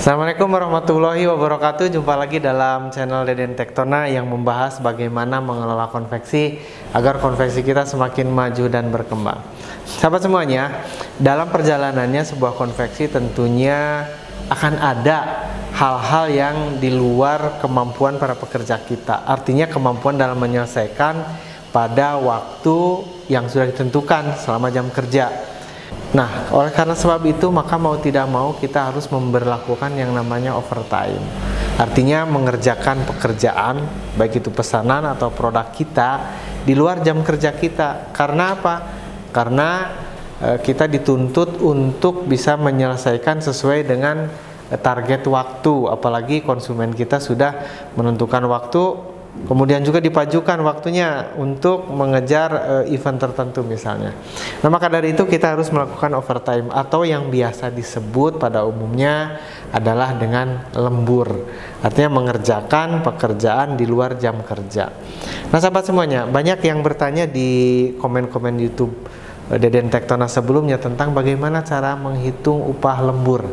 Assalamualaikum warahmatullahi wabarakatuh. Jumpa lagi dalam channel Deden Tektona yang membahas bagaimana mengelola konveksi agar konveksi kita semakin maju dan berkembang. Sahabat semuanya, dalam perjalanannya sebuah konveksi tentunya akan ada hal-hal yang di luar kemampuan para pekerja kita. Artinya kemampuan dalam menyelesaikan pada waktu yang sudah ditentukan selama jam kerja. Nah, oleh karena sebab itu maka mau tidak mau kita harus memberlakukan yang namanya overtime. Artinya mengerjakan pekerjaan baik itu pesanan atau produk kita di luar jam kerja kita. Karena apa? Karena kita dituntut untuk bisa menyelesaikan sesuai dengan target waktu. Apalagi konsumen kita sudah menentukan waktu, kemudian juga dipajukan waktunya untuk mengejar event tertentu misalnya. Nah, maka dari itu kita harus melakukan overtime atau yang biasa disebut pada umumnya adalah dengan lembur. Artinya mengerjakan pekerjaan di luar jam kerja. Nah, sahabat semuanya, banyak yang bertanya di komen-komen YouTube Deden Tektona sebelumnya tentang bagaimana cara menghitung upah lembur.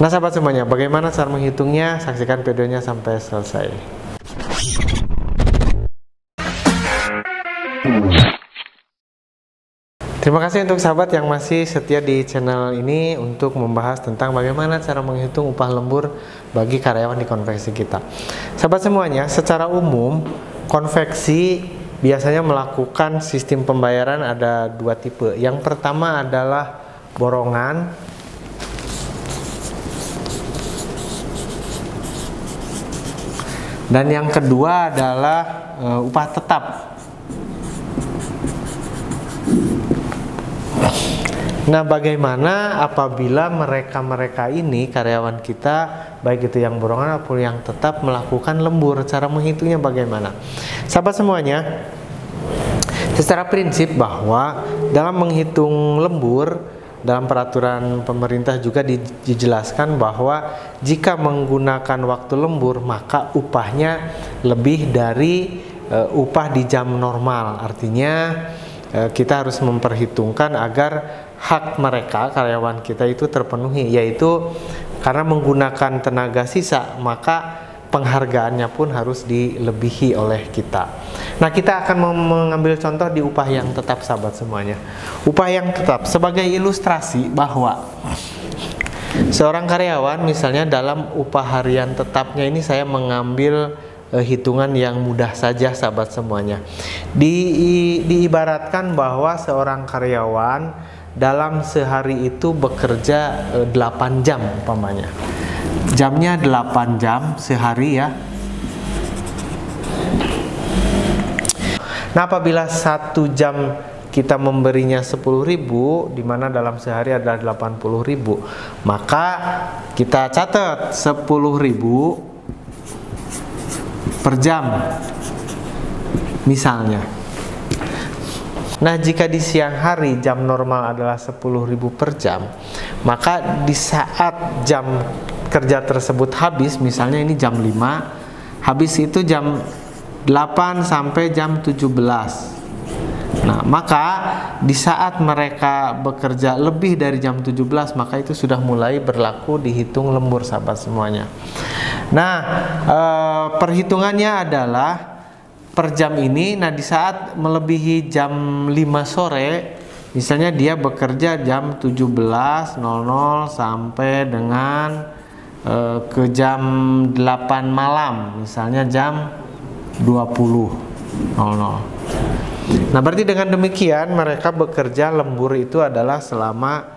Nah, sahabat semuanya, bagaimana cara menghitungnya? Saksikan videonya sampai selesai. Terima kasih untuk sahabat yang masih setia di channel ini untuk membahas tentang bagaimana cara menghitung upah lembur bagi karyawan di konveksi kita. Sahabat semuanya, secara umum konveksi biasanya melakukan sistem pembayaran ada dua tipe. Yang pertama adalah borongan. Dan yang kedua adalah upah tetap. Nah, bagaimana apabila mereka ini karyawan kita, baik itu yang borongan ataupun yang tetap melakukan lembur? Cara menghitungnya bagaimana? Sahabat semuanya, secara prinsip bahwa dalam menghitung lembur, dalam peraturan pemerintah juga dijelaskan bahwa jika menggunakan waktu lembur maka upahnya lebih dari upah di jam normal. Artinya kita harus memperhitungkan agar hak mereka, karyawan kita itu terpenuhi, yaitu karena menggunakan tenaga sisa maka penghargaannya pun harus dilebihi oleh kita. Nah, kita akan mengambil contoh di upah yang tetap, sahabat semuanya. Upah yang tetap sebagai ilustrasi bahwa seorang karyawan misalnya dalam upah harian tetapnya ini, saya mengambil hitungan yang mudah saja, sahabat semuanya. Diibaratkan bahwa seorang karyawan dalam sehari itu bekerja 8 jam umpamanya. Jamnya 8 jam sehari ya. Nah, apabila 1 jam kita memberinya 10.000, di mana dalam sehari adalah 80.000, maka kita catat 10.000 per jam misalnya. Nah, jika di siang hari jam normal adalah 10.000 per jam, maka di saat jam kerja tersebut habis, misalnya ini jam 5, habis itu jam 8 sampai jam 17. Nah, maka di saat mereka bekerja lebih dari jam 17, maka itu sudah mulai berlaku dihitung lembur, sahabat semuanya. Nah, perhitungannya adalah per jam ini. Nah, di saat melebihi jam 5 sore, misalnya dia bekerja jam 17.00 sampai dengan ke jam 8 malam, misalnya jam 20.00. Nah, berarti dengan demikian mereka bekerja lembur itu adalah selama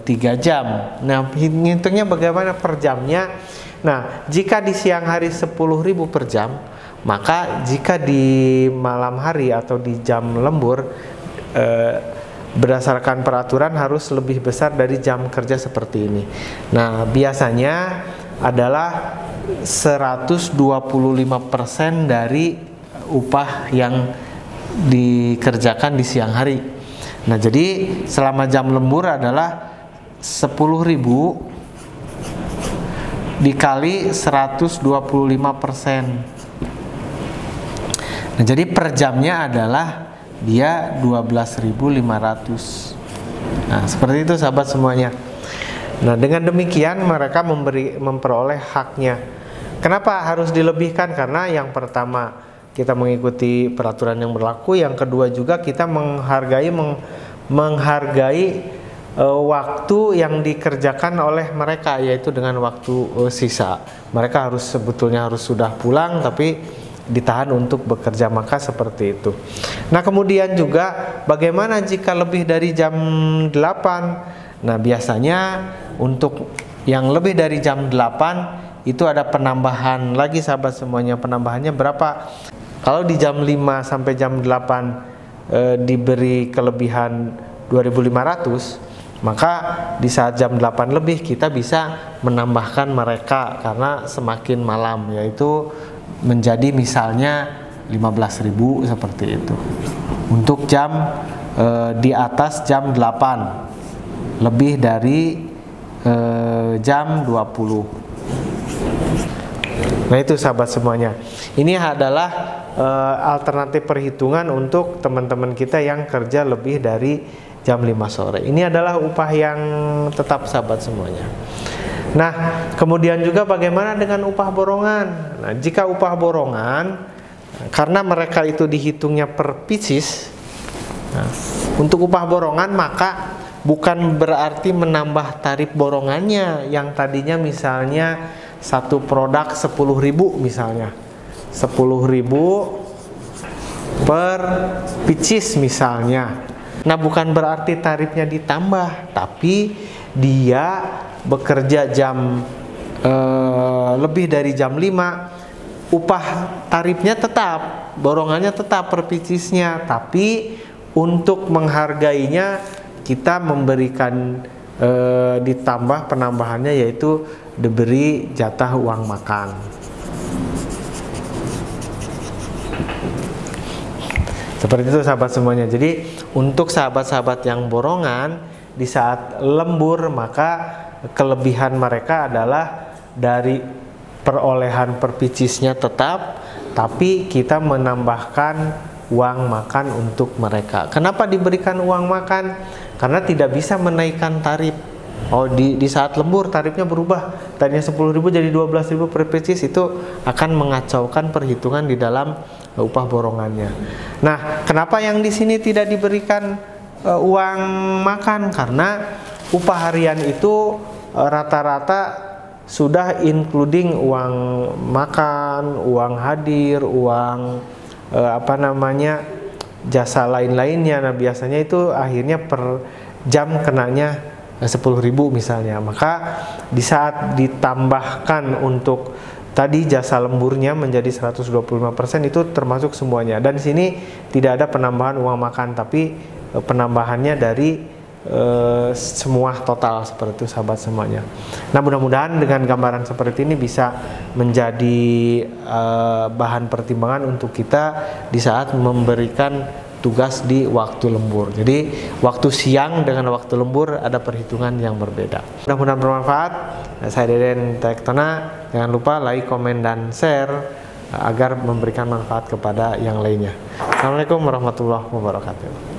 3 jam. Nah, hitungnya bagaimana per jamnya? Nah, jika di siang hari 10.000 per jam, maka jika di malam hari atau di jam lembur berdasarkan peraturan harus lebih besar dari jam kerja seperti ini. Nah, biasanya adalah 125% dari upah yang dikerjakan di siang hari. Nah, jadi selama jam lembur adalah 10.000 dikali 125%. Nah, jadi per jamnya adalah dia 12.500. Nah, seperti itu, sahabat semuanya. Nah, dengan demikian mereka memperoleh haknya. Kenapa harus dilebihkan? Karena yang pertama kita mengikuti peraturan yang berlaku, yang kedua juga kita menghargai waktu yang dikerjakan oleh mereka, yaitu dengan waktu sisa. Mereka sebetulnya harus sudah pulang tapi ditahan untuk bekerja, maka seperti itu. Nah, kemudian juga bagaimana jika lebih dari jam 8? Nah, biasanya untuk yang lebih dari jam 8 itu ada penambahan lagi sahabat semuanya. Penambahannya berapa? Kalau di jam 5 sampai jam 8 diberi kelebihan 2.500, maka di saat jam 8 lebih kita bisa menambahkan mereka karena semakin malam, yaitu menjadi misalnya 15.000 seperti itu. Untuk jam di atas jam 8 lebih dari jam 20. Nah, itu sahabat semuanya. Ini adalah alternatif perhitungan untuk teman-teman kita yang kerja lebih dari jam 5 sore. Ini adalah upah yang tetap sahabat semuanya. Nah, kemudian juga bagaimana dengan upah borongan? Nah, jika upah borongan, karena mereka itu dihitungnya per pieces, nah, untuk upah borongan maka bukan berarti menambah tarif borongannya yang tadinya misalnya satu produk 10.000 misalnya 10.000 per pieces misalnya. Nah, bukan berarti tarifnya ditambah, tapi dia bekerja jam lebih dari jam 5, upah tarifnya tetap, borongannya tetap per piecesnya, tapi untuk menghargainya kita memberikan ditambah penambahannya, yaitu diberi jatah uang makan. Seperti itu sahabat semuanya. Jadi untuk sahabat-sahabat yang borongan di saat lembur, maka kelebihan mereka adalah dari perolehan per piecesnya tetap, tapi kita menambahkan uang makan untuk mereka. Kenapa diberikan uang makan? Karena tidak bisa menaikkan tarif. Oh, di saat lembur tarifnya berubah, tadinya 10.000 jadi 12.000 per pieces, itu akan mengacaukan perhitungan di dalam upah borongannya. Nah, kenapa yang di sini tidak diberikan uang makan? Karena upah harian itu rata-rata sudah including uang makan, uang hadir, uang jasa lain-lainnya. Nah, biasanya itu akhirnya per jam kenanya 10.000 misalnya. Maka di saat ditambahkan untuk tadi jasa lemburnya menjadi 125%, itu termasuk semuanya. Dan di sini tidak ada penambahan uang makan, tapi penambahannya dari semua total, seperti itu sahabat semuanya. Nah, mudah-mudahan dengan gambaran seperti ini bisa menjadi bahan pertimbangan untuk kita di saat memberikan tugas di waktu lembur. Jadi waktu siang dengan waktu lembur ada perhitungan yang berbeda. Mudah-mudahan bermanfaat. Saya Deden Tektona. Jangan lupa like, komen, dan share agar memberikan manfaat kepada yang lainnya. Assalamualaikum warahmatullahi wabarakatuh.